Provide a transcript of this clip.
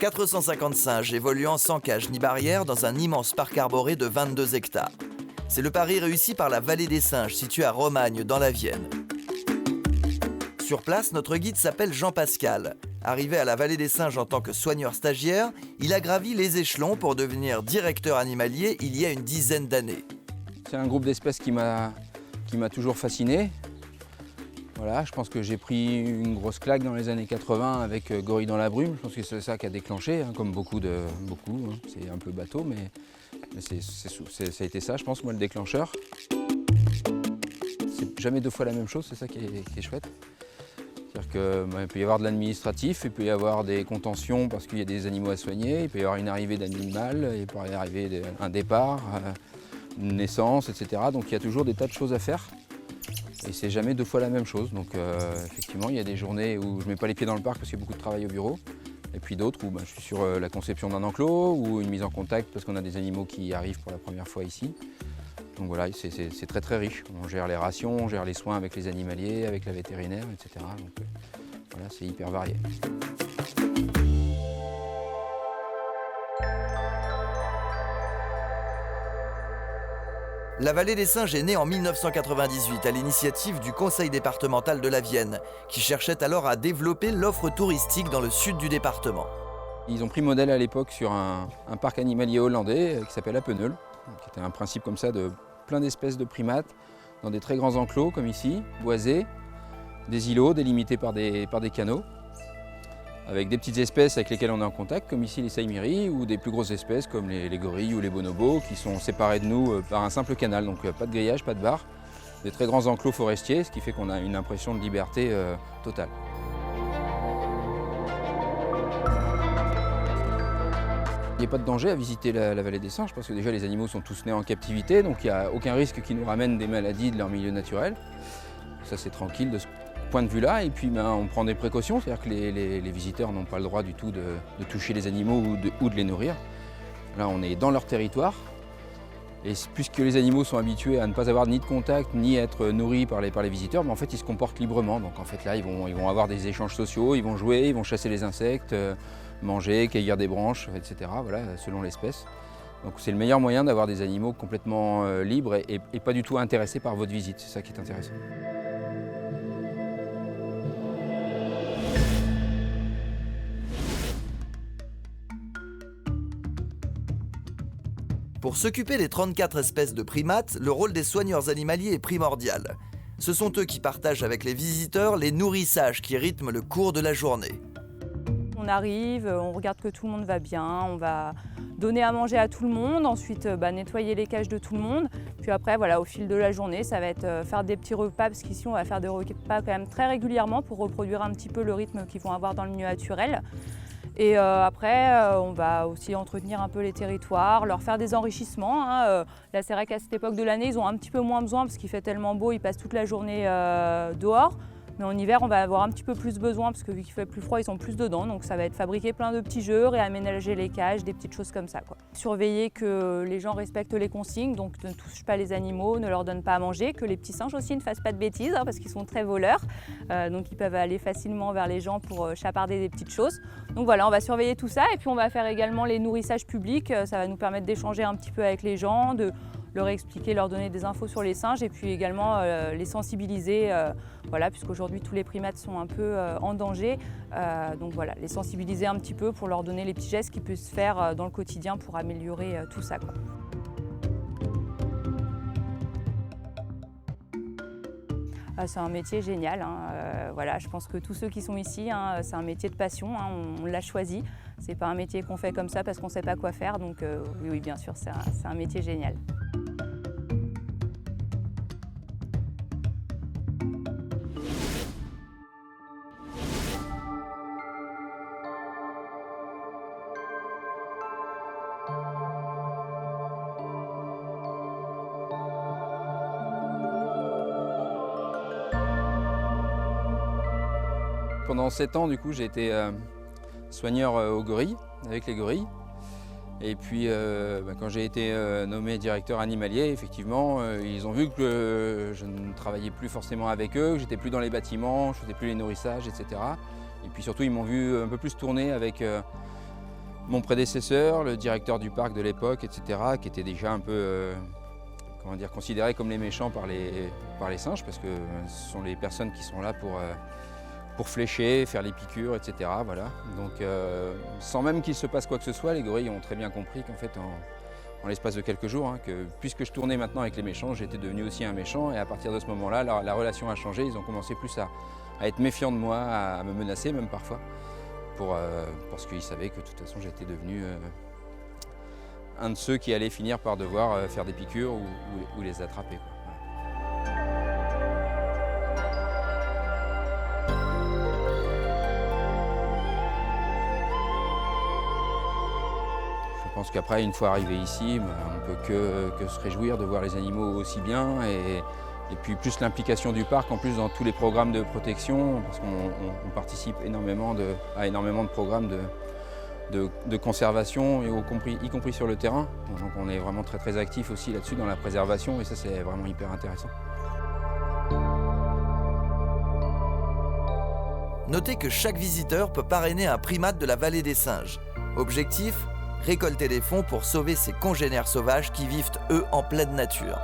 450 singes évoluant sans cage ni barrière dans un immense parc arboré de 22 hectares. C'est le pari réussi par la Vallée des Singes, située à Romagne, dans la Vienne. Sur place, notre guide s'appelle Jean-Pascal. Arrivé à la Vallée des Singes en tant que soigneur stagiaire, il a gravi les échelons pour devenir directeur animalier il y a une dizaine d'années. C'est un groupe d'espèces qui m'a toujours fasciné. Voilà, je pense que j'ai pris une grosse claque dans les années 80 avec Gorille dans la brume. Je pense que c'est ça qui a déclenché, comme beaucoup. C'est un peu bateau, mais ça a été ça, je pense, moi, le déclencheur. C'est jamais deux fois la même chose, c'est ça qui est chouette. C'est-à-dire qu'il peut y avoir de l'administratif, il peut y avoir des contentions parce qu'il y a des animaux à soigner, il peut y avoir une arrivée d'animal, il peut y arriver un départ, une naissance, etc. Donc il y a toujours des tas de choses à faire. Et c'est jamais deux fois la même chose. Donc effectivement, il y a des journées où je ne mets pas les pieds dans le parc parce qu'il y a beaucoup de travail au bureau. Et puis d'autres où je suis sur la conception d'un enclos ou une mise en contact parce qu'on a des animaux qui arrivent pour la première fois ici. Donc voilà, c'est très très riche. On gère les rations, on gère les soins avec les animaliers, avec la vétérinaire, etc. Donc voilà, c'est hyper varié. La Vallée des Singes est née en 1998 à l'initiative du Conseil départemental de la Vienne, qui cherchait alors à développer l'offre touristique dans le sud du département. Ils ont pris modèle à l'époque sur un parc animalier hollandais qui s'appelle Appenheul, qui était un principe comme ça de plein d'espèces de primates dans des très grands enclos comme ici, boisés, des îlots délimités par des canaux, avec des petites espèces avec lesquelles on est en contact, comme ici les saïmiris, ou des plus grosses espèces comme les gorilles ou les bonobos, qui sont séparés de nous par un simple canal, donc pas de grillage, pas de barre, des très grands enclos forestiers, ce qui fait qu'on a une impression de liberté totale. Il n'y a pas de danger à visiter la Vallée des Singes, parce que déjà les animaux sont tous nés en captivité, donc il n'y a aucun risque qu'ils nous ramènent des maladies de leur milieu naturel. Ça c'est tranquille de ce point de vue-là, et puis on prend des précautions, c'est-à-dire que les visiteurs n'ont pas le droit du tout de toucher les animaux ou de les nourrir. Là on est dans leur territoire, et puisque les animaux sont habitués à ne pas avoir ni de contact, ni être nourris par les visiteurs, mais en fait ils se comportent librement. Donc en fait là ils vont avoir des échanges sociaux, ils vont jouer, ils vont chasser les insectes, manger, cueillir des branches, etc. Voilà, selon l'espèce. Donc c'est le meilleur moyen d'avoir des animaux complètement libres et pas du tout intéressés par votre visite, c'est ça qui est intéressant. Pour s'occuper des 34 espèces de primates, le rôle des soigneurs animaliers est primordial. Ce sont eux qui partagent avec les visiteurs les nourrissages qui rythment le cours de la journée. On arrive, on regarde que tout le monde va bien, on va donner à manger à tout le monde, ensuite nettoyer les cages de tout le monde. Puis après, voilà, au fil de la journée, ça va être faire des petits repas, parce qu'ici on va faire des repas quand même très régulièrement pour reproduire un petit peu le rythme qu'ils vont avoir dans le milieu naturel. Et après, on va aussi entretenir un peu les territoires, leur faire des enrichissements. Là, c'est vrai qu'à cette époque de l'année, ils ont un petit peu moins besoin parce qu'il fait tellement beau, ils passent toute la journée dehors. Mais en hiver, on va avoir un petit peu plus besoin parce que vu qu'il fait plus froid, ils sont plus dedans. Donc ça va être fabriquer plein de petits jeux, réaménager les cages, des petites choses comme ça, quoi. Surveiller que les gens respectent les consignes, donc ne touchent pas les animaux, ne leur donnent pas à manger, que les petits singes aussi ne fassent pas de bêtises parce qu'ils sont très voleurs. Donc ils peuvent aller facilement vers les gens pour chaparder des petites choses. Donc voilà, on va surveiller tout ça et puis on va faire également les nourrissages publics. Ça va nous permettre d'échanger un petit peu avec les gens, de leur expliquer, leur donner des infos sur les singes et puis également les sensibiliser, voilà, puisqu'aujourd'hui tous les primates sont un peu en danger. Donc voilà, les sensibiliser un petit peu pour leur donner les petits gestes qu'ils peuvent se faire dans le quotidien pour améliorer tout ça, quoi. C'est un métier génial, voilà, je pense que tous ceux qui sont ici, c'est un métier de passion, on l'a choisi. C'est pas un métier qu'on fait comme ça parce qu'on ne sait pas quoi faire, donc oui, bien sûr, c'est un métier génial. Pendant 7 ans, du coup, j'ai été soigneur aux gorilles, avec les gorilles. Et puis, quand j'ai été nommé directeur animalier, effectivement, ils ont vu que je ne travaillais plus forcément avec eux, que j'étais plus dans les bâtiments, je faisais plus les nourrissages, etc. Et puis surtout, ils m'ont vu un peu plus tourner avec Mon prédécesseur, le directeur du parc de l'époque, etc., qui était déjà un peu considérés comme les méchants par les singes, parce que ce sont les personnes qui sont là pour flécher, faire les piqûres, etc. Voilà. Donc sans même qu'il se passe quoi que ce soit, les gorilles ont très bien compris qu'en fait, en l'espace de quelques jours, que puisque je tournais maintenant avec les méchants, j'étais devenu aussi un méchant, et à partir de ce moment-là, la relation a changé. Ils ont commencé plus à être méfiants de moi, à me menacer même parfois, parce qu'ils savaient que de toute façon j'étais devenu un de ceux qui allaient finir par devoir faire des piqûres ou les attraper, quoi. Je pense qu'après, une fois arrivé ici, on ne peut que se réjouir de voir les animaux aussi bien, et puis plus l'implication du parc en plus dans tous les programmes de protection, parce qu'on participe énormément à énormément de programmes de conservation, y compris sur le terrain. Donc on est vraiment très très actif aussi là-dessus dans la préservation, et ça c'est vraiment hyper intéressant. Notez que chaque visiteur peut parrainer un primate de la vallée des singes. Objectif : récolter des fonds pour sauver ces congénères sauvages qui vivent eux en pleine nature.